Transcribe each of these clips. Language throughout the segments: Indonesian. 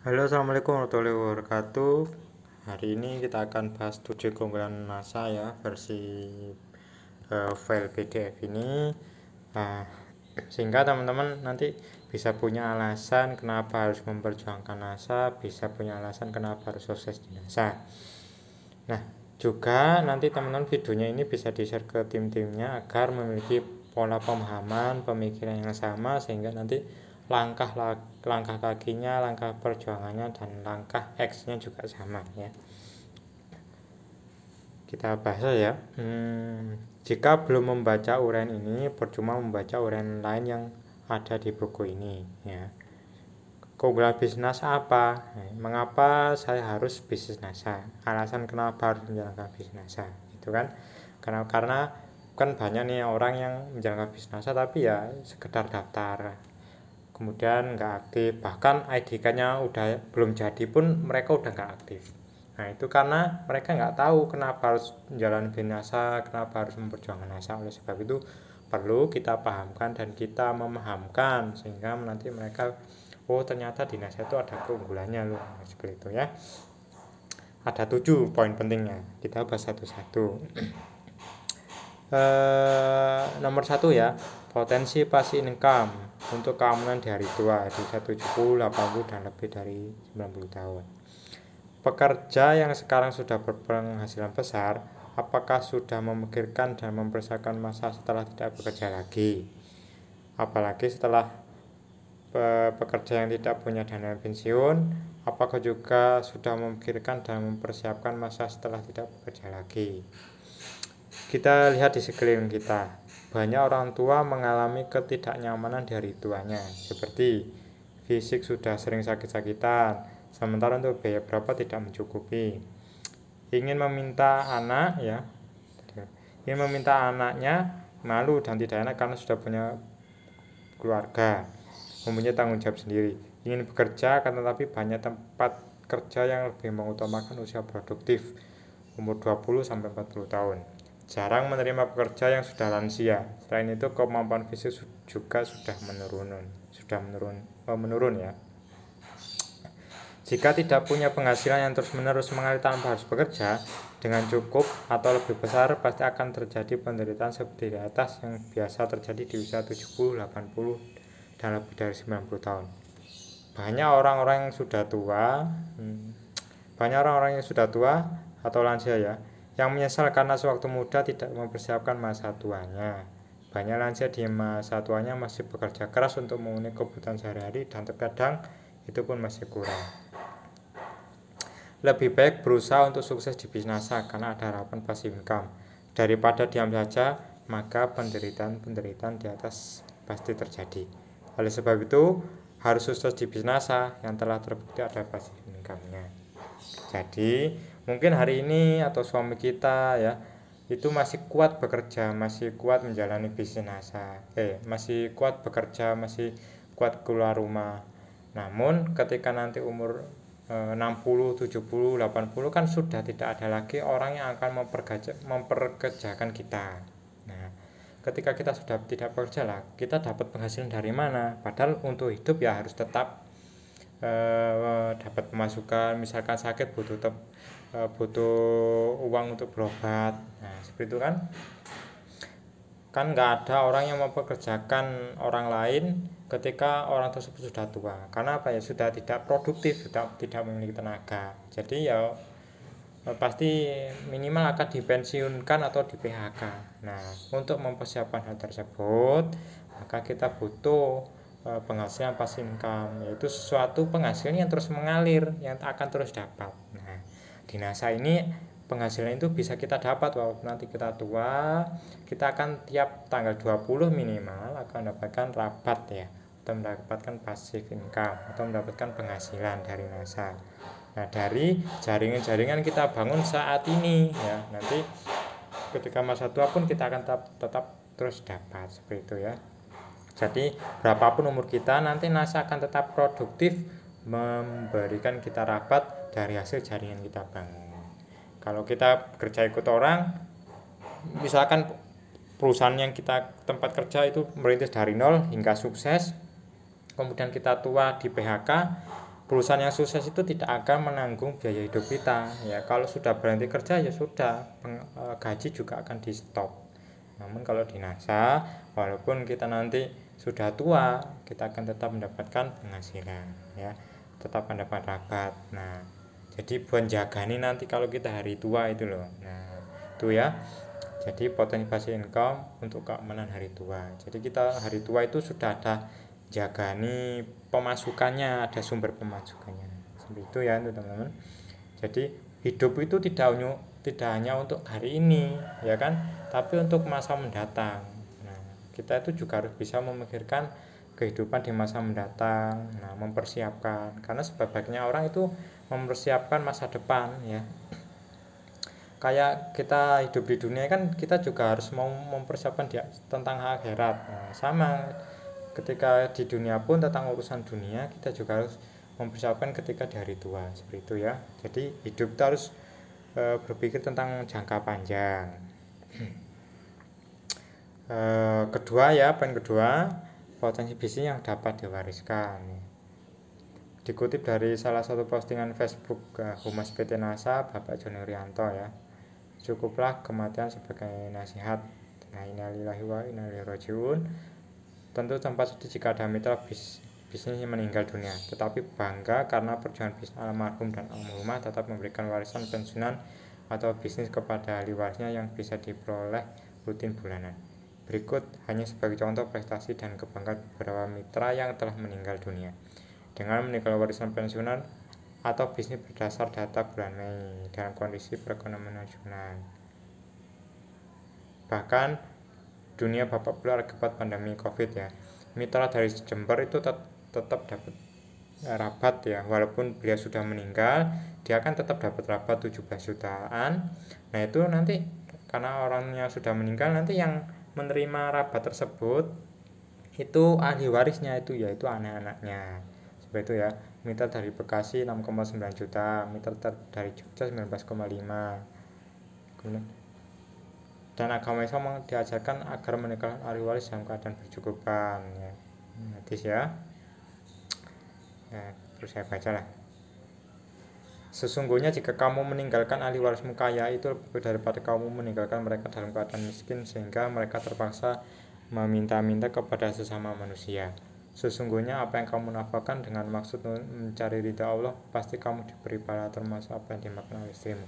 Halo, assalamualaikum warahmatullahi wabarakatuh. Hari ini kita akan bahas 7 keunggulan NASA ya, versi file PDF ini. Nah, sehingga teman-teman nanti bisa punya alasan kenapa harus memperjuangkan NASA, bisa punya alasan kenapa harus sukses di NASA. Nah, juga nanti teman-teman videonya ini bisa di-share ke tim-timnya agar memiliki pola pemahaman, pemikiran yang sama, sehingga nanti langkah kakinya, langkah perjuangannya, dan langkah X-nya juga sama ya. Kita bahas ya. Jika belum membaca uraian ini, percuma membaca uraian lain yang ada di buku ini ya. Keunggulan bisnis apa? Mengapa saya harus bisnis NASA? Alasan kenapa harus menjalankan bisnis NASA? Itu kan karena kan banyak nih orang yang menjalankan bisnis NASA tapi ya sekedar daftar, kemudian nggak aktif, bahkan ID-nya udah belum jadi pun mereka udah nggak aktif. Nah itu karena mereka nggak tahu kenapa harus menjalani bisnis NASA, kenapa harus memperjuangkan NASA. Oleh sebab itu perlu kita pahamkan dan kita memahamkan sehingga nanti mereka, oh ternyata di NASA itu ada keunggulannya loh, seperti itu ya. Ada 7 poin pentingnya, kita bahas satu-satu. Nomor 1 ya, potensi passive income untuk keamanan di hari tua di 70, 80 dan lebih dari 90 tahun. Pekerja yang sekarang sudah berpenghasilan besar, apakah sudah memikirkan dan mempersiapkan masa setelah tidak bekerja lagi? Apalagi setelah pekerja yang tidak punya dana pensiun, apakah juga sudah memikirkan dan mempersiapkan masa setelah tidak bekerja lagi? Kita lihat di sekeliling kita, banyak orang tua mengalami ketidaknyamanan di hari tuanya, seperti fisik sudah sering sakit-sakitan, sementara untuk biaya berapa tidak mencukupi. Ingin meminta anaknya malu dan tidak enak karena sudah punya keluarga, mempunyai tanggung jawab sendiri. Ingin bekerja, akan tetapi banyak tempat kerja yang lebih mengutamakan usia produktif, umur 20-40 tahun. Jarang menerima pekerja yang sudah lansia. Selain itu, kemampuan fisik juga sudah menurun ya. Jika tidak punya penghasilan yang terus-menerus mengalir tanpa harus bekerja dengan cukup atau lebih besar, pasti akan terjadi penderitaan seperti di atas yang biasa terjadi di usia 70, 80 dan lebih dari 90 tahun. Banyak orang-orang yang sudah tua atau lansia ya, yang menyesal karena sewaktu muda tidak mempersiapkan masa tuanya. Banyak lansia di masa tuanya masih bekerja keras untuk memenuhi kebutuhan sehari-hari dan terkadang itu pun masih kurang. Lebih baik berusaha untuk sukses di bisnis karena ada harapan passive income daripada diam saja, maka penderitaan di atas pasti terjadi. Oleh sebab itu harus sukses di bisnis yang telah terbukti ada passive income-nya. Jadi mungkin hari ini atau suami kita ya itu masih kuat bekerja, masih kuat menjalani bisnis NASA, masih kuat bekerja, masih kuat keluar rumah. Namun ketika nanti umur 60, 70, 80 kan sudah tidak ada lagi orang yang akan memperkerjakan kita. Nah, ketika kita sudah tidak bekerja lah, kita dapat penghasilan dari mana? Padahal untuk hidup ya harus tetap dapat pemasukan, misalkan sakit butuh uang untuk berobat. Nah, seperti itu kan nggak ada orang yang mempekerjakan orang lain ketika orang tersebut sudah tua, karena apa ya, sudah tidak produktif, sudah tidak memiliki tenaga. Jadi ya pasti minimal akan dipensiunkan atau di PHK. Nah, untuk mempersiapkan hal tersebut maka kita butuh penghasilan passive income, yaitu sesuatu penghasilan yang terus mengalir, yang akan terus dapat. Nah, di NASA ini penghasilan itu bisa kita dapat walaupun nanti kita tua, kita akan tiap tanggal 20 minimal akan mendapatkan rabat ya, atau mendapatkan passive income atau mendapatkan penghasilan dari NASA. Nah, dari jaringan-jaringan kita bangun saat ini ya, nanti ketika masa tua pun kita akan tetap terus dapat, seperti itu ya. Jadi berapapun umur kita, nanti NASA akan tetap produktif memberikan kita rabat dari hasil jaringan kita bangun. Kalau kita kerja ikut orang, misalkan perusahaan yang kita tempat kerja itu merintis dari nol hingga sukses, kemudian kita tua di PHK, perusahaan yang sukses itu tidak akan menanggung biaya hidup kita ya. Kalau sudah berhenti kerja ya sudah, gaji juga akan di stop. Namun kalau di NASA, walaupun kita nanti sudah tua, kita akan tetap mendapatkan penghasilan ya, tetap mendapat rabat. Nah, jadi buat jagani nanti kalau kita hari tua itu loh. Nah, itu ya. Jadi potensi passive income untuk keamanan hari tua. Jadi kita hari tua itu sudah ada jagani pemasukannya, ada sumber pemasukannya seperti itu ya teman-teman. Jadi hidup itu tidak hanya untuk hari ini ya kan, tapi untuk masa mendatang. Nah, kita itu juga harus bisa memikirkan kehidupan di masa mendatang. Nah, mempersiapkan, karena sebaiknya orang itu mempersiapkan masa depan ya. Kayak kita hidup di dunia kan, kita juga harus mau mempersiapkan tentang akhirat. Nah, sama ketika di dunia pun tentang urusan dunia kita juga harus mempersiapkan ketika di hari tua seperti itu ya. Jadi hidup itu harus berpikir tentang jangka panjang. Kedua ya, poin kedua, potensi bisnis yang dapat diwariskan. Dikutip dari salah satu postingan Facebook Humas PT NASA, Bapak Joni Rianto ya, cukuplah kematian sebagai nasihat. Nah, innalillahi wa inna ilaihi rajiun. Tentu tanpa sedih jika ada mitra bisnis yang meninggal dunia, tetapi bangga karena perjuangan bisnis almarhum dan almarhumah tetap memberikan warisan pensiunan atau bisnis kepada ahli warisnya yang bisa diperoleh rutin bulanan. Berikut hanya sebagai contoh prestasi dan kebanggaan beberapa mitra yang telah meninggal dunia dengan meninggal warisan pensiunan atau bisnis berdasar data bulan Mei dalam kondisi perekonomian nasional. Bahkan dunia babak belur akibat pandemi Covid ya. Mitra dari Jember itu tetap dapat rabat ya, walaupun beliau sudah meninggal, dia akan tetap dapat rabat 17 jutaan. Nah, itu nanti karena orangnya sudah meninggal, nanti yang menerima rabat tersebut itu ahli warisnya itu yaitu anak-anaknya. Seperti itu ya. Mitra dari Bekasi 6,9 juta, mitra dari Jogja 19,5. Kemudian dan agama Islam diajarkan agar meninggalkan ahli waris dalam keadaan bercukupan ya. Hadis ya. Terus saya baca lah. Sesungguhnya jika kamu meninggalkan ahli warismu kaya, itu lebih daripada kamu meninggalkan mereka dalam keadaan miskin sehingga mereka terpaksa meminta-minta kepada sesama manusia. Sesungguhnya apa yang kamu nafkahkan dengan maksud mencari ridha Allah, pasti kamu diberi pahala termasuk apa yang dimakan oleh istrimu.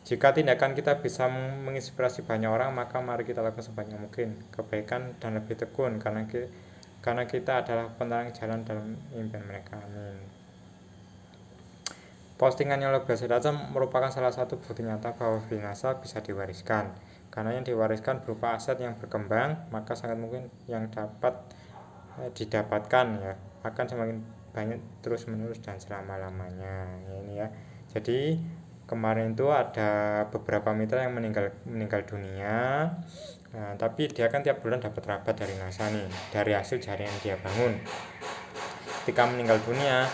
Jika tindakan kita bisa menginspirasi banyak orang, maka mari kita lakukan sebanyak mungkin kebaikan dan lebih tekun, karena kita adalah penerang jalan dalam impian mereka. Amin. Postingan yang luar biasa data merupakan salah satu bukti nyata bahwa binasa bisa diwariskan. Karena yang diwariskan berupa aset yang berkembang, maka sangat mungkin yang dapat didapatkan ya akan semakin banyak terus-menerus dan selama-lamanya. Ini ya. Jadi kemarin itu ada beberapa mitra yang meninggal dunia. Nah, tapi dia kan tiap bulan dapat rabat dari NASA nih, dari hasil jaringan dia bangun. Ketika meninggal dunia,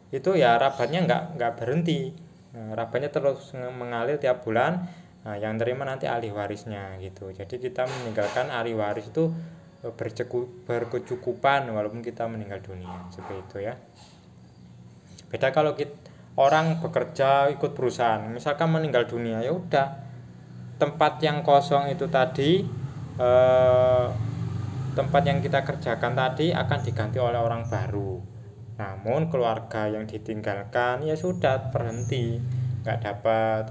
itu ya rabatnya nggak berhenti. Rabatnya terus mengalir tiap bulan. Nah, yang terima nanti ahli warisnya gitu. Jadi kita meninggalkan ahli waris itu berkecukupan walaupun kita meninggal dunia, seperti itu ya. Beda kalau orang bekerja ikut perusahaan, misalkan meninggal dunia, ya udah tempat yang kosong itu tadi, tempat yang kita kerjakan tadi akan diganti oleh orang baru. Namun keluarga yang ditinggalkan ya sudah berhenti, nggak dapat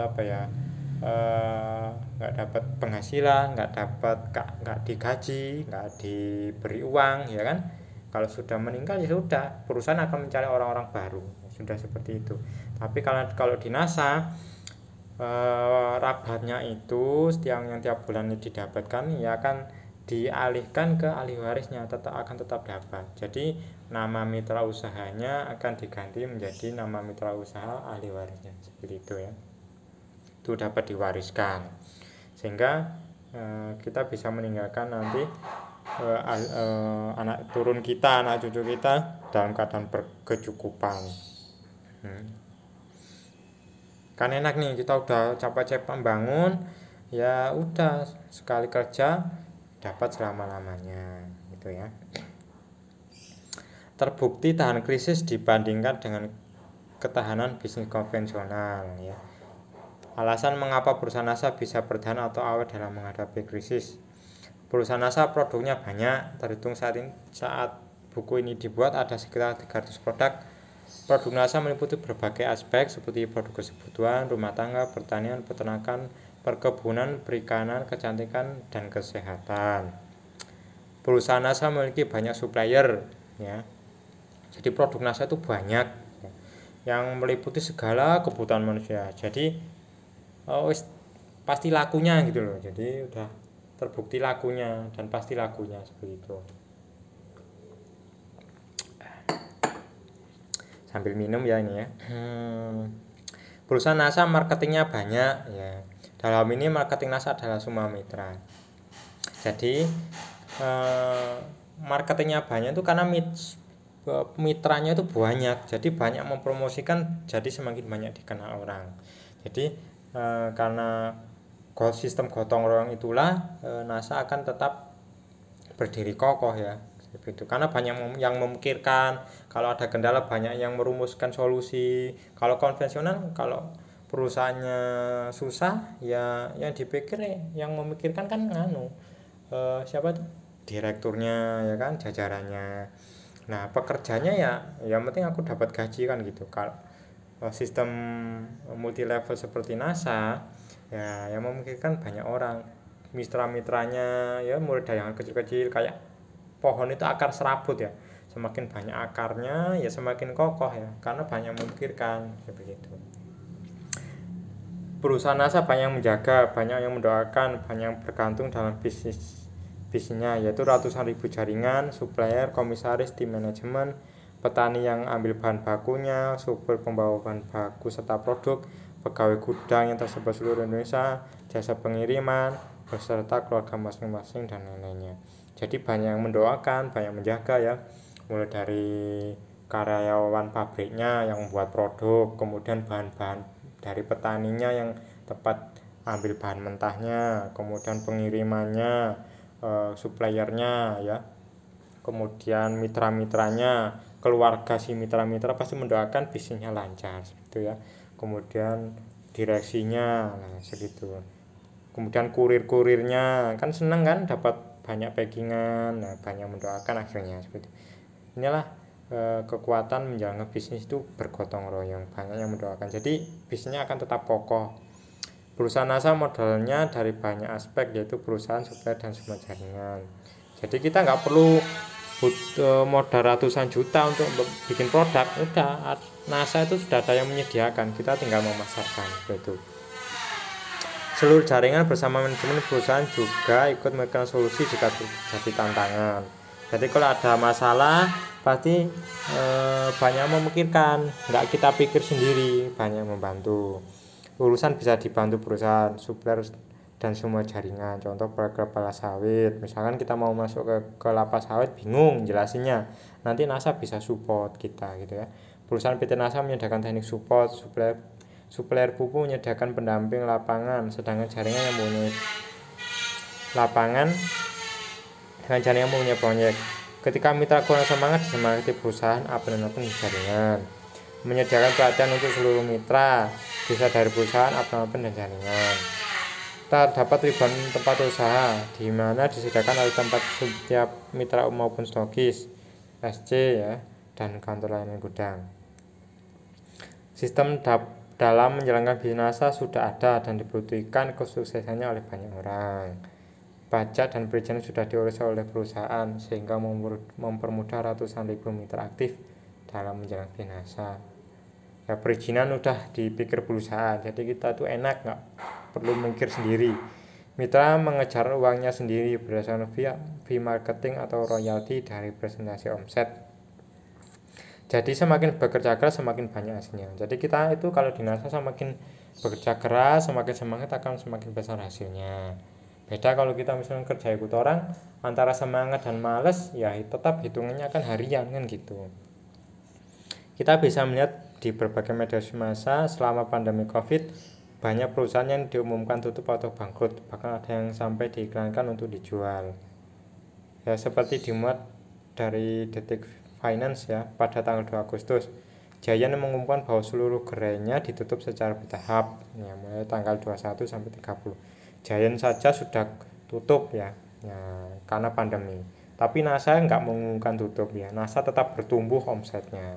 nggak dapat penghasilan, nggak digaji, nggak diberi uang ya kan. Kalau sudah meninggal ya sudah, perusahaan akan mencari orang-orang baru, sudah seperti itu. Tapi kalau di NASA rabatnya itu yang tiap bulan didapatkan ya akan dialihkan ke ahli warisnya, akan tetap dapat. Jadi nama mitra usahanya akan diganti menjadi nama mitra usaha ahli warisnya, seperti itu ya. Itu dapat diwariskan sehingga kita bisa meninggalkan nanti anak turun kita, anak cucu kita dalam keadaan berkecukupan. Kan enak nih, kita udah capek-capek membangun, ya udah sekali kerja dapat selama-lamanya gitu ya. terbukti tahan krisis dibandingkan dengan ketahanan bisnis konvensional ya. Alasan mengapa perusahaan NASA bisa bertahan atau awet dalam menghadapi krisis. Perusahaan NASA produknya banyak, terhitung saat buku ini dibuat ada sekitar 300 produk. Produk NASA meliputi berbagai aspek seperti produk kebutuhan, rumah tangga, pertanian, peternakan, perkebunan, perikanan, kecantikan, dan kesehatan. Perusahaan NASA memiliki banyak supplier ya. Jadi produk NASA itu banyak ya, yang meliputi segala kebutuhan manusia. Jadi pasti lakunya gitu loh. Jadi udah terbukti lakunya dan pasti lakunya seperti itu. Sambil minum ya ini ya. Perusahaan NASA marketingnya banyak ya. Dalam ini marketing NASA adalah semua mitra. Jadi marketingnya banyak itu karena mitranya itu banyak, jadi banyak mempromosikan, jadi semakin banyak dikenal orang. Jadi karena sistem gotong royong itulah NASA akan tetap berdiri kokoh ya, begitu. Karena banyak yang memikirkan, kalau ada kendala banyak yang merumuskan solusi. Kalau konvensional, kalau perusahaannya susah ya yang dipikir yang memikirkan kan siapa tuh direkturnya ya kan, jajarannya. Nah pekerjanya ya penting aku dapat gaji kan gitu. Kalau sistem multi level seperti NASA ya yang memikirkan banyak orang, mitra-mitranya ya mulai dari yang kecil-kecil kayak pohon itu akar serabut ya, semakin banyak akarnya ya semakin kokoh ya, karena banyak memikirkan seperti itu. Perusahaan NASA banyak yang menjaga, banyak yang mendoakan, banyak yang bergantung dalam bisnisnya, yaitu ratusan ribu jaringan, supplier, komisaris, tim manajemen, petani yang ambil bahan bakunya, supir pembawa bahan baku serta produk, pegawai gudang yang tersebar seluruh Indonesia, jasa pengiriman, beserta keluarga masing-masing dan lain-lainnya. Jadi banyak yang mendoakan, banyak yang menjaga ya, mulai dari karyawan pabriknya yang membuat produk, kemudian bahan-bahan dari petaninya yang tepat ambil bahan mentahnya, kemudian pengirimannya, suppliernya ya, kemudian mitra-mitranya, keluarga si mitra-mitra pasti mendoakan bisnisnya lancar gitu ya. Kemudian direksinya segitu. Kemudian kurir-kurirnya kan seneng kan dapat banyak packingan, banyak mendoakan akhirnya seperti itu. Inilah kekuatan menjalankan bisnis itu bergotong royong, banyak yang mendoakan, jadi bisnisnya akan tetap kokoh. Perusahaan NASA modelnya dari banyak aspek, yaitu perusahaan, supplier, dan semua jaringan. Jadi kita nggak perlu modal ratusan juta untuk bikin produk, udah NASA itu sudah ada yang menyediakan, kita tinggal memasarkan begitu. Seluruh jaringan bersama manajemen perusahaan juga ikut memberikan solusi jika terjadi tantangan. Jadi kalau ada masalah pasti banyak memikirkan, nggak kita pikir sendiri, banyak membantu. Urusan bisa dibantu perusahaan, supplier, dan semua jaringan. Contoh proyek kepala sawit, misalkan kita mau masuk ke kelapa sawit bingung jelasinnya, nanti NASA bisa support kita gitu ya. Perusahaan PT NASA menyediakan teknik support, supplier pupuk menyediakan pendamping lapangan, sedangkan jaringan yang mempunyai lapangan dengan jaringan mempunyai proyek. Ketika mitra kurang semangat, disemangati perusahaan absen-absen jaringan. Menyediakan pelatihan untuk seluruh mitra, bisa dari perusahaan, absen dan jaringan. Terdapat ribuan tempat usaha di mana disediakan oleh tempat setiap mitra maupun stokis, SC ya, dan kantor layanan gudang. Sistem dalam menjalankan bisnis NASA sudah ada dan dibuktikan kesuksesannya oleh banyak orang. Pajak dan perizinan sudah diurus oleh perusahaan sehingga mempermudah ratusan ribu mitra aktif dalam menjalankan bisnis NASA. Ya perizinan udah dipikir perusahaan, jadi kita tuh enak, nggak perlu mikir sendiri. Mitra mengejar uangnya sendiri berdasarkan fee marketing atau royalti dari presentasi omset. Jadi semakin bekerja keras semakin banyak hasilnya. Jadi kita itu kalau di NASA semakin bekerja keras, semakin semangat akan semakin besar hasilnya. Beda kalau kita misalnya kerja ikut orang, antara semangat dan males ya tetap hitungannya akan harian kan gitu. Kita bisa melihat di berbagai media massa selama pandemi Covid, banyak perusahaan yang diumumkan tutup atau bangkrut, bahkan ada yang sampai diiklankan untuk dijual. Ya seperti dimuat dari Detik Finance ya pada tanggal 2 Agustus. Giant mengumumkan bahwa seluruh gerainya ditutup secara bertahap ya, mulai tanggal 21 sampai 30. Giant saja sudah tutup ya, karena pandemi. Tapi NASA nggak mengumumkan tutup ya, NASA tetap bertumbuh omsetnya.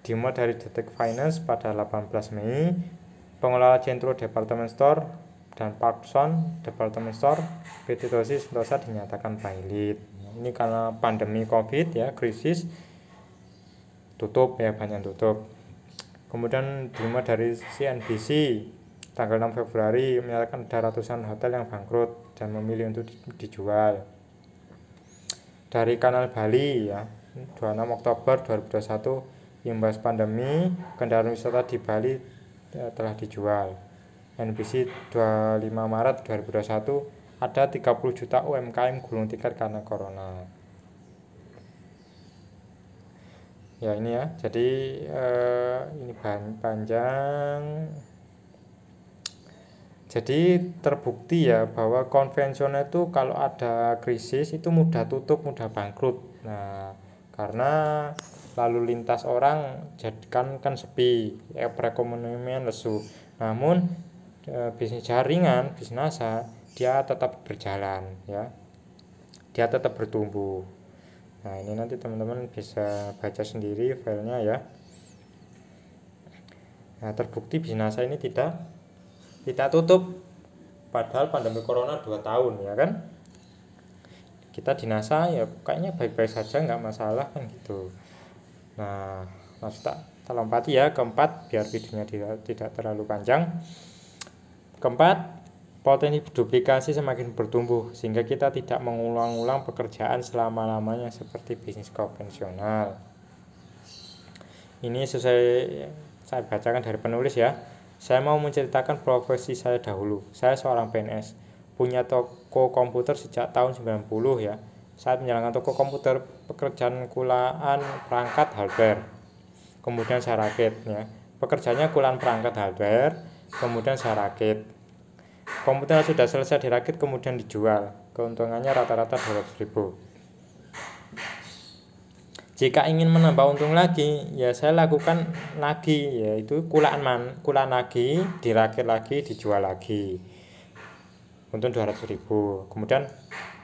Dimulai dari Detik Finance pada 18 Mei, pengelola Centro Department Store dan Parkson Department Store PT Toshi Sentosa dinyatakan bailit. Ini karena pandemi COVID ya, krisis, tutup ya, banyak tutup. Kemudian dimulai dari CNBC tanggal 6 Februari menyatakan ada ratusan hotel yang bangkrut dan memilih untuk dijual. Dari Kanal Bali ya, 26 Oktober 2021, imbas pandemi kendaraan wisata di Bali telah dijual. NBC 25 Maret 2021, ada 30 juta UMKM gulung tikar karena corona. Ya ini ya, jadi ini panjang. Jadi terbukti ya bahwa konvensional itu kalau ada krisis itu mudah tutup, mudah bangkrut. Nah, karena lalu lintas orang kan sepi, perekonomian lesu. Namun bisnis jaringan, bisnis NASA dia tetap berjalan ya. Dia tetap bertumbuh. Nah, ini nanti teman-teman bisa baca sendiri filenya ya. Nah, terbukti bisnis NASA ini tidak tutup padahal pandemi corona 2 tahun ya kan. Kita di NASA ya kayaknya baik-baik saja, nggak masalah kan gitu. Nah, langsung tak lompati ya keempat biar videonya tidak terlalu panjang. Keempat, potensi duplikasi semakin bertumbuh sehingga kita tidak mengulang-ulang pekerjaan selama-lamanya seperti bisnis konvensional. Ini saya bacakan dari penulis ya. Saya mau menceritakan profesi saya dahulu. Saya seorang PNS, punya toko komputer sejak tahun 90 ya. Saat menjalankan toko komputer, pekerjaan kulaan perangkat hardware. Kemudian saya rakit ya. Pekerjaannya kulaan perangkat hardware, kemudian saya rakit. Komputer sudah selesai dirakit kemudian dijual. Keuntungannya rata-rata 200.000. Jika ingin menambah untung lagi, ya saya lakukan lagi, yaitu kulaan lagi, dirakit lagi, dijual lagi. Untung 200.000. Kemudian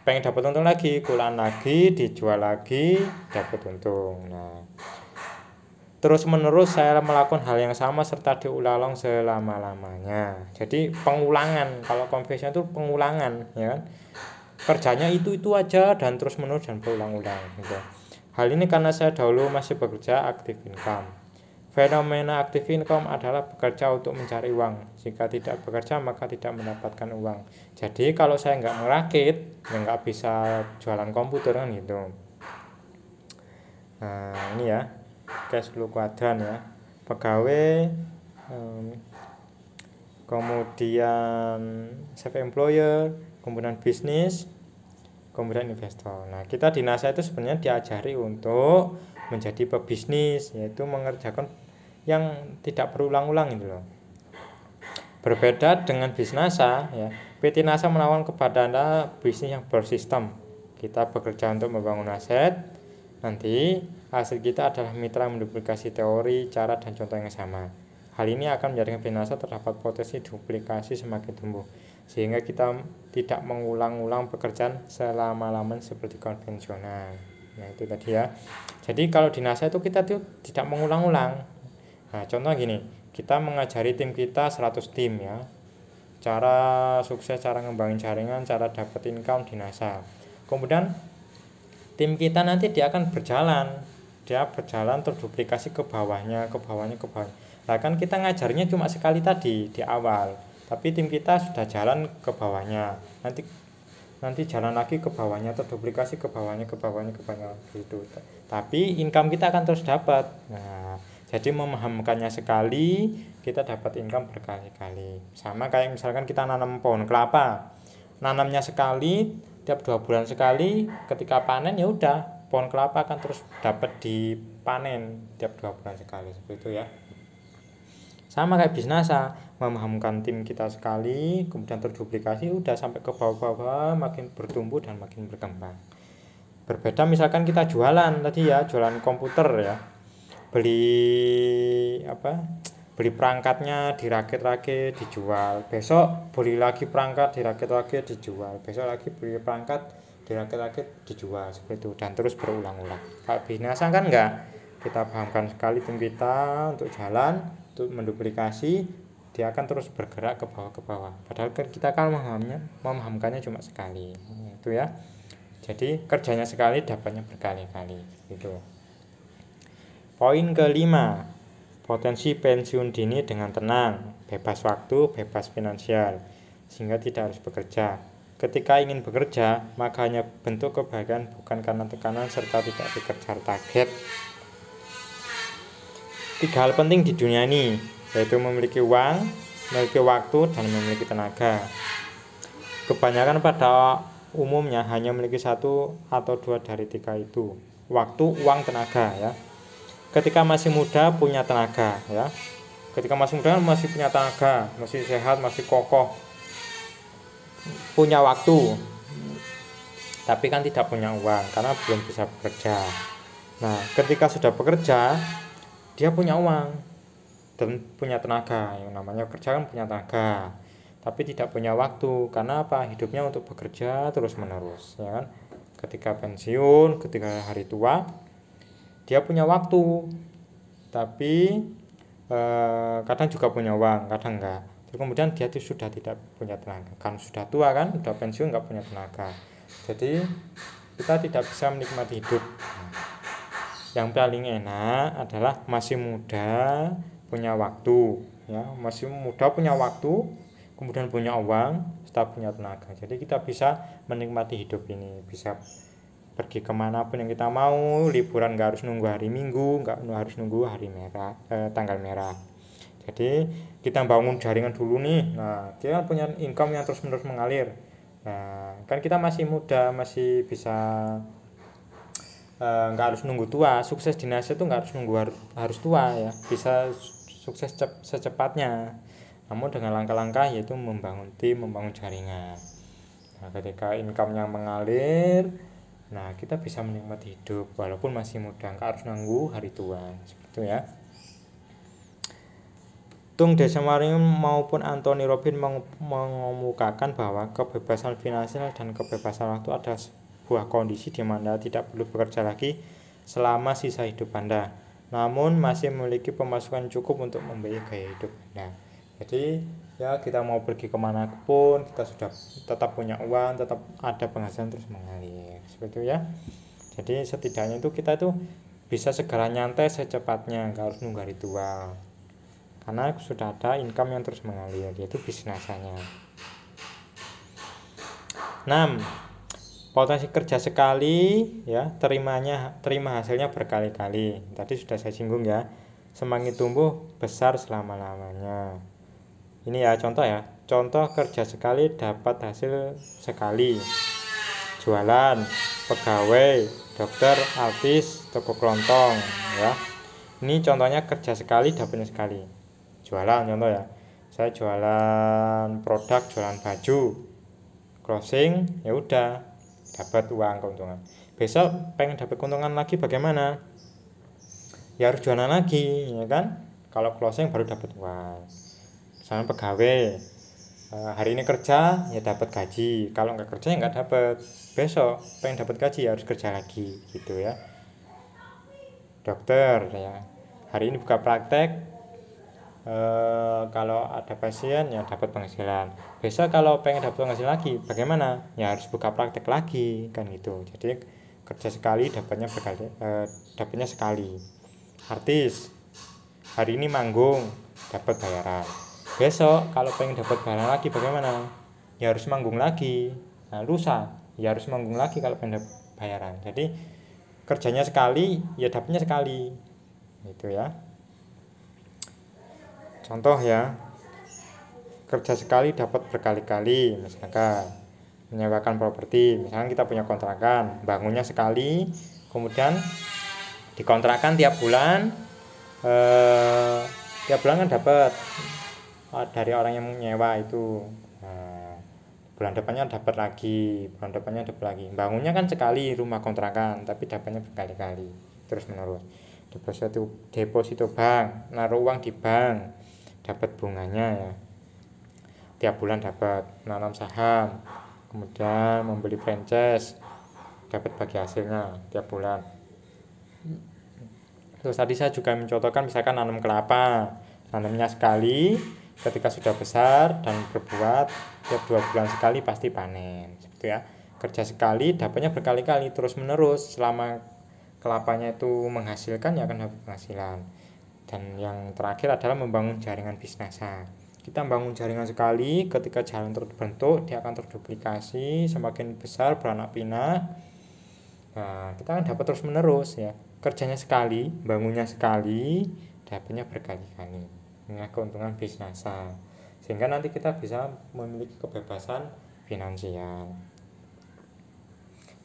pengen dapat untung lagi, kulaan lagi, dijual lagi, dapat untung. Nah, terus menerus saya melakukan hal yang sama serta diulang selama-lamanya. Jadi pengulangan, kalau konvensional itu pengulangan, ya kan? Kerjanya itu aja dan terus menerus dan berulang-ulang. Gitu. Hal ini karena saya dahulu masih bekerja active income. Fenomena active income adalah bekerja untuk mencari uang. Jika tidak bekerja maka tidak mendapatkan uang. Jadi kalau saya nggak ngerakit, ya nggak bisa jualan komputer kan gitu. Nah ini ya, cash flow kuadran ya. Pegawai, kemudian self employer, kemudian bisnis, kemudian investor. Nah, kita di NASA itu sebenarnya diajari untuk menjadi pebisnis, yaitu mengerjakan yang tidak berulang-ulang itu loh. Berbeda dengan bisnis NASA, ya, PT NASA menawarkan kepada Anda bisnis yang bersistem. Kita bekerja untuk membangun aset, nanti hasil kita adalah mitra menduplikasi teori, cara, dan contoh yang sama. Hal ini akan menjadikan bisnis NASA terdapat potensi duplikasi semakin tumbuh, sehingga kita tidak mengulang-ulang pekerjaan selama-lamanya seperti konvensional. Nah itu tadi ya. Jadi kalau di NASA itu kita tidak mengulang-ulang. Nah contoh gini, kita mengajari tim kita 100 tim ya, cara sukses, cara ngembangin jaringan, cara dapat income di NASA. Kemudian tim kita nanti dia akan berjalan, terduplikasi ke bawahnya. Nah kan kita ngajarnya cuma sekali tadi di awal, tapi tim kita sudah jalan ke bawahnya, nanti jalan lagi ke bawahnya, terduplikasi ke bawahnya gitu. Tapi income kita akan terus dapat. Nah, jadi memahamkannya sekali, kita dapat income berkali-kali. Sama kayak misalkan kita nanam pohon kelapa, nanamnya sekali, tiap 2 bulan sekali, ketika panen ya udah pohon kelapa akan terus dapat dipanen tiap 2 bulan sekali, seperti itu ya. Sama kayak bisnis NASA, memahamkan tim kita sekali, kemudian terduplikasi, udah sampai ke bawah-bawah, makin bertumbuh dan makin berkembang. Berbeda misalkan kita jualan tadi ya, jualan komputer ya, beli perangkatnya, dirakit-rakit, dijual. Besok beli lagi perangkat, dirakit-rakit, dijual. Besok lagi beli perangkat, dirakit-rakit, dijual. Seperti itu dan terus berulang-ulang. Kalau binasa kan enggak. Kita pahamkan sekali tim kita untuk jalan, untuk menduplikasi, dia akan terus bergerak ke bawah. Padahal kita kan memahamkannya cuma sekali. Itu ya. Jadi kerjanya sekali, dapatnya berkali-kali. Gitu. Poin kelima, potensi pensiun dini dengan tenang, bebas waktu, bebas finansial, sehingga tidak harus bekerja. Ketika ingin bekerja, maka hanya bentuk kebahagiaan bukan karena tekanan serta tidak dikejar target. 3 hal penting di dunia ini, yaitu memiliki uang, memiliki waktu, dan memiliki tenaga. Kebanyakan pada umumnya hanya memiliki 1 atau 2 dari 3 itu. Waktu, uang, tenaga ya. Ketika masih muda punya tenaga ya. Ketika masih muda masih punya tenaga, masih sehat, masih kokoh, punya waktu. Tapi kan tidak punya uang karena belum bisa bekerja. Nah, ketika sudah bekerja, dia punya uang dan punya tenaga. Yang namanya kerja kan punya tenaga, tapi tidak punya waktu. Karena apa? Hidupnya untuk bekerja terus-menerus, ya kan? Ketika pensiun, ketika hari tua, dia punya waktu, tapi kadang juga punya uang, kadang enggak. Terus kemudian dia sudah tidak punya tenaga, kan sudah tua kan, sudah pensiun enggak punya tenaga. Jadi kita tidak bisa menikmati hidup. Yang paling enak adalah masih muda punya waktu ya, masih muda punya waktu, kemudian punya uang, serta punya tenaga. Jadi kita bisa menikmati hidup ini, bisa pergi kemanapun yang kita mau, liburan nggak harus nunggu hari Minggu, nggak harus nunggu hari merah, tanggal merah. Jadi kita bangun jaringan dulu nih, nah kita punya income yang terus menerus mengalir. Nah kan kita masih muda, masih bisa nggak harus nunggu tua. Sukses dinasti itu nggak harus nunggu harus tua ya, bisa sukses secepatnya, namun dengan langkah-langkah yaitu membangun tim, membangun jaringan. Nah ketika income-nya mengalir, nah kita bisa menikmati hidup walaupun masih muda, nggak harus nunggu hari tua. Seperti itu ya. Tung Desemaring maupun Anthony Robbins mengemukakan bahwa kebebasan finansial dan kebebasan waktu adalah sebuah kondisi di mana tidak perlu bekerja lagi selama sisa hidup Anda, namun masih memiliki pemasukan cukup untuk membiayai gaya hidup Anda. Jadi ya kita mau pergi kemana pun kita sudah tetap punya uang, tetap ada penghasilan terus mengalir. Seperti itu ya. Jadi setidaknya itu kita itu bisa segera nyantai secepatnya, nggak harus nunggu hari tua. Karena sudah ada income yang terus mengalir, yaitu bisnisnya. 6. Potensi kerja sekali ya, terima hasilnya berkali-kali. Tadi sudah saya singgung ya. Semakin tumbuh besar selama-lamanya. Ini ya contoh ya. Contoh kerja sekali dapat hasil sekali. Jualan, pegawai, dokter, artis, toko kelontong ya. Ini contohnya kerja sekali dapatnya sekali. Jualan contoh ya, saya jualan produk, jualan baju, closing ya udah dapat uang keuntungan. Besok pengen dapat keuntungan lagi bagaimana? Ya harus jualan lagi ya kan. Kalau closing baru dapat uang. Misalnya pegawai hari ini kerja ya dapat gaji, kalau nggak kerja ya nggak dapat. Besok pengen dapat gaji ya harus kerja lagi gitu ya. Dokter ya, hari ini buka praktek, kalau ada pasien ya dapat penghasilan. Besok kalau pengen dapat penghasilan lagi bagaimana? Ya harus buka praktek lagi kan gitu. Jadi kerja sekali dapatnya sekali. Artis hari ini manggung dapat bayaran. Besok kalau pengen dapat bayaran lagi bagaimana? Ya harus manggung lagi. Nah lusa ya harus manggung lagi kalau pengen dapat bayaran. Jadi kerjanya sekali ya dapatnya sekali gitu ya. Contoh ya, kerja sekali dapat berkali-kali. Misalkan menyewakan properti, misalkan kita punya kontrakan, bangunnya sekali, kemudian dikontrakkan tiap bulan kan dapat dari orang yang menyewa itu. Nah, bulan depannya dapat lagi, bulan depannya dapat lagi. Bangunnya kan sekali rumah kontrakan, tapi dapatnya berkali-kali terus menerus. Deposito bank, naruh uang di bank, dapat bunganya ya. Tiap bulan dapat. Nanam saham, kemudian membeli franchise, dapat bagi hasilnya tiap bulan. Terus tadi saya juga mencontohkan misalkan nanam kelapa, nanamnya sekali, ketika sudah besar dan berbuah tiap 2 bulan sekali pasti panen, seperti ya. Kerja sekali dapatnya berkali-kali terus menerus selama kelapanya itu menghasilkan ya akan dapat penghasilan. Dan yang terakhir adalah membangun jaringan bisnis. Kita membangun jaringan sekali, ketika jaringan terbentuk dia akan terduplikasi semakin besar beranak pinak. Nah, kita kan dapat terus menerus ya. Kerjanya sekali, bangunnya sekali, dapatnya berkali-kali. Ini keuntungan bisnis. Sehingga nanti kita bisa memiliki kebebasan finansial.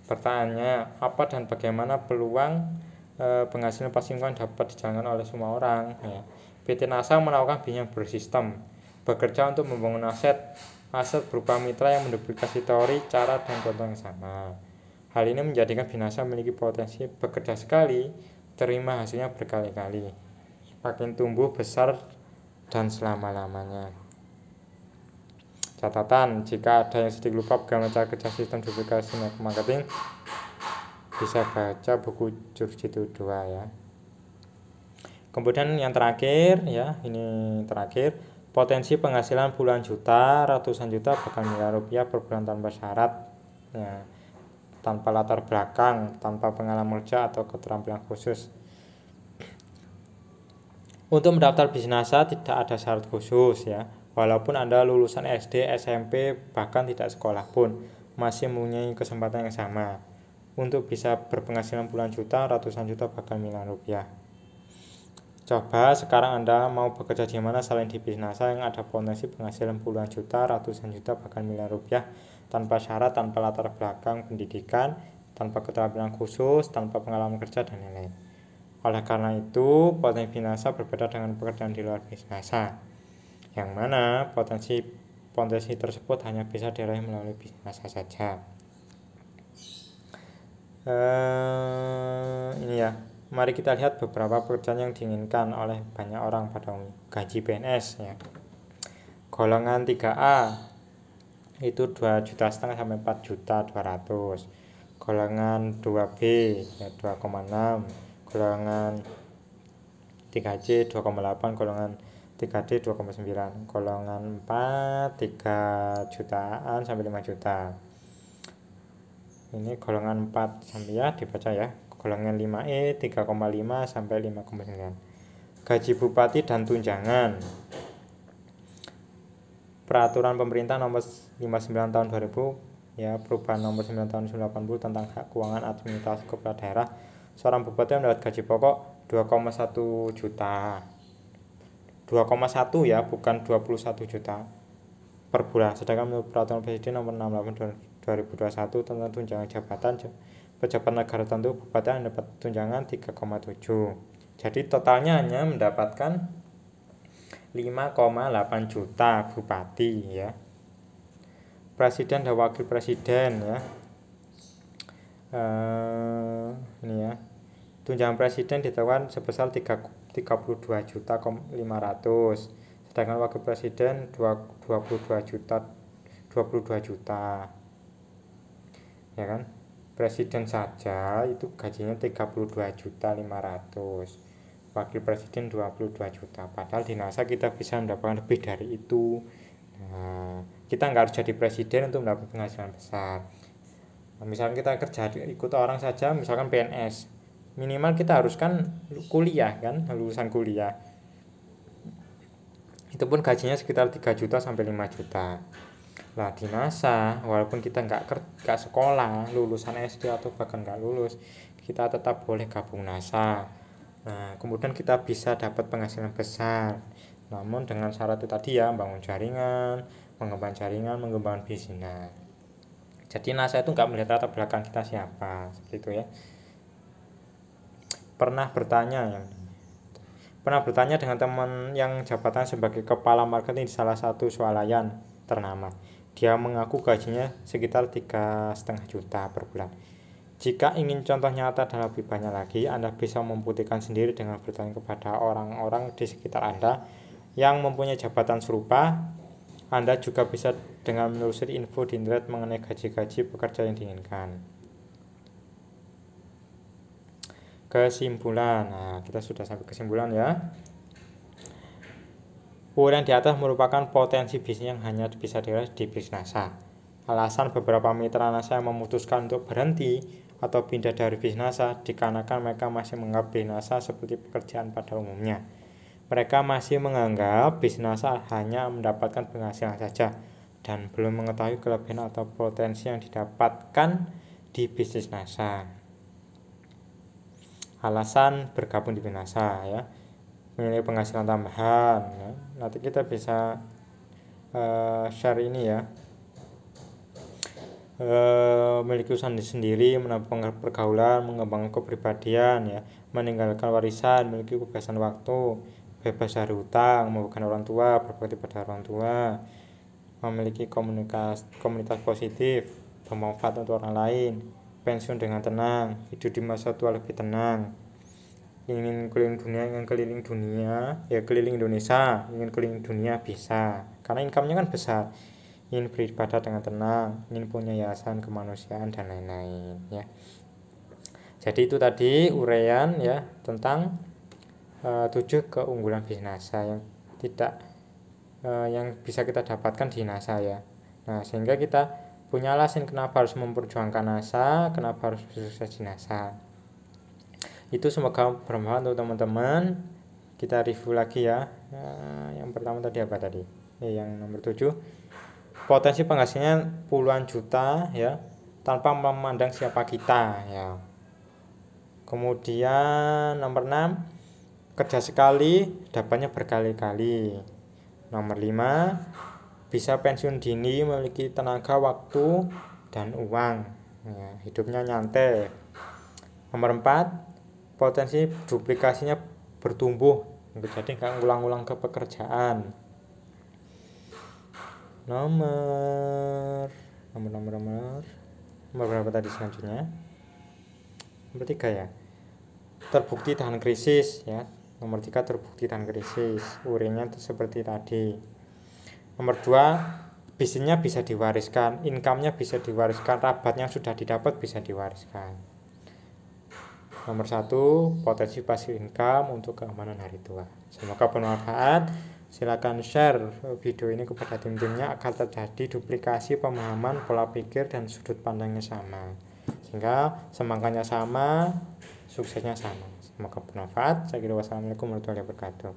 Pertanyaannya, apa dan bagaimana peluang penghasilan pasif income dapat dijalankan oleh semua orang ya. PT NASA menawarkan bisnis bersistem, bekerja untuk membangun aset berupa mitra yang menduplikasi teori, cara, dan contoh yang sama. Hal ini menjadikan binasa memiliki potensi bekerja sekali, terima hasilnya berkali-kali, makin tumbuh besar dan selama-lamanya. Catatan, jika ada yang sedikit lupa bagaimana cara kerja sistem duplikasi network marketing, bisa baca buku Jurji 2 ya. Kemudian yang terakhir ya, ini terakhir, potensi penghasilan puluhan juta, ratusan juta, bahkan miliar rupiah per bulan tanpa syarat ya. Tanpa latar belakang, tanpa pengalaman kerja atau keterampilan khusus. Untuk mendaftar bisnis tidak ada syarat khusus ya. Walaupun Anda lulusan SD, SMP, bahkan tidak sekolah pun masih mempunyai kesempatan yang sama untuk bisa berpenghasilan puluhan juta, ratusan juta, bahkan miliar rupiah. Coba sekarang Anda mau bekerja di mana selain di bisnis yang ada potensi penghasilan puluhan juta, ratusan juta, bahkan miliar rupiah, tanpa syarat, tanpa latar belakang pendidikan, tanpa keterampilan khusus, tanpa pengalaman kerja, dan lain-lain. Oleh karena itu, potensi binasa berbeda dengan pekerjaan di luar binasa, yang mana potensi tersebut hanya bisa diraih melalui binasa saja. Ini ya, mari kita lihat beberapa pekerjaan yang diinginkan oleh banyak orang pada umumnya. Gaji PNS ya. Golongan 3A itu 2,5 juta sampai 4 juta 200. Golongan 2B ya 2,6, golongan 3C 2,8, golongan 3D 2,9, golongan 4 3 jutaan sampai 5 juta. Ini golongan 4 sampai ya dibaca ya. Golongan 5E 3,5 sampai 5,9. Gaji bupati dan tunjangan. Peraturan pemerintah nomor 59 tahun 2000 ya, perubahan nomor 9 tahun 1980 tentang hak keuangan administrasi kepala daerah. Seorang bupati mendapat gaji pokok 2,1 juta. 2,1 ya, bukan 21 juta per bulan. Sedangkan menurut peraturan presiden nomor 68 2021 tentang tunjangan jabatan pejabat negara tertentu, bupati mendapat tunjangan 3,7. Jadi totalnya hanya mendapatkan 5,8 juta bupati ya. Presiden dan wakil presiden ya. Ini ya. Tunjangan presiden ditetapkan sebesar 32 juta 500. Sedangkan wakil presiden 22 juta. Ya kan? Presiden saja itu gajinya 32 juta 500. Wakil presiden 22 juta. Padahal di NASA kita bisa mendapatkan lebih dari itu. Nah, kita nggak harus jadi presiden untuk mendapat penghasilan besar. Nah, misalkan kita kerja ikut orang saja, misalkan PNS, minimal kita harus kan kuliah kan, lulusan kuliah. Itu pun gajinya sekitar 3 juta sampai 5 juta. Lah di NASA, walaupun kita nggak sekolah, lulusan SD atau bahkan nggak lulus, kita tetap boleh gabung NASA. Nah, kemudian kita bisa dapat penghasilan besar. Namun dengan syarat itu tadi ya, bangun jaringan, mengembangkan bisnis. Jadi NASA itu nggak melihat latar belakang kita siapa, seperti itu ya. Pernah bertanya dengan teman yang jabatan sebagai kepala marketing di salah satu swalayan ternama. Dia mengaku gajinya sekitar 3,5 juta per bulan. Jika ingin contoh nyata dan lebih banyak lagi, Anda bisa membuktikan sendiri dengan bertanya kepada orang-orang di sekitar Anda yang mempunyai jabatan serupa. Anda juga bisa dengan menelusuri info di internet mengenai gaji-gaji pekerja yang diinginkan. Kesimpulan. Nah, kita sudah sampai kesimpulan ya. Uraian di atas merupakan potensi bisnis yang hanya bisa diraih di bisnis NASA. Alasan beberapa mitra NASA yang memutuskan untuk berhenti atau pindah dari bisnis NASA dikarenakan mereka masih menganggap bisnis NASA seperti pekerjaan pada umumnya. Mereka masih menganggap bisnis NASA hanya mendapatkan penghasilan saja dan belum mengetahui kelebihan atau potensi yang didapatkan di bisnis NASA. Alasan bergabung di bisnis NASA ya, memiliki penghasilan tambahan ya. Nanti kita bisa share ini ya, memiliki usaha sendiri, menambah pergaulan, mengembangkan kepribadian ya, meninggalkan warisan, memiliki kebebasan waktu, bebas dari hutang, membukan orang tua, berbakti pada orang tua, memiliki komunitas positif, bermanfaat untuk orang lain, pensiun dengan tenang, hidup di masa tua lebih tenang, ingin keliling dunia, ya keliling Indonesia, ingin keliling dunia bisa, karena income-nya kan besar. Ingin beribadah dengan tenang, ingin punya yayasan kemanusiaan dan lain-lain ya. Jadi itu tadi uraian ya tentang 7 keunggulan bisnis NASA yang bisa kita dapatkan di NASA ya. Nah, sehingga kita punya alasan kenapa harus memperjuangkan NASA, kenapa harus sukses di NASA. Itu semoga bermanfaat untuk teman-teman. Kita review lagi ya. Yang pertama tadi apa tadi? Yang nomor 7. Potensi penghasilannya puluhan juta ya, tanpa memandang siapa kita ya. Kemudian nomor 6, kerja sekali dapatnya berkali-kali. Nomor 5, bisa pensiun dini, memiliki tenaga, waktu, dan uang ya, hidupnya nyantai. Nomor 4, potensi duplikasinya bertumbuh, jadi nggak ngulang-ngulang ke pekerjaan. Nomor berapa tadi selanjutnya? Nomor 3 ya, terbukti tahan krisis ya. Nomor 3, terbukti tahan krisis, urainya seperti tadi. Nomor 2, bisnisnya bisa diwariskan, income-nya bisa diwariskan, rabatnya sudah didapat bisa diwariskan. Nomor 1, potensi passive income untuk keamanan hari tua. Semoga bermanfaat. Silakan share video ini kepada tim-timnya agar terjadi duplikasi pemahaman, pola pikir, dan sudut pandangnya sama, sehingga semangatnya sama, suksesnya sama. Semoga bermanfaat. Saya kira wassalamualaikum warahmatullahi wabarakatuh.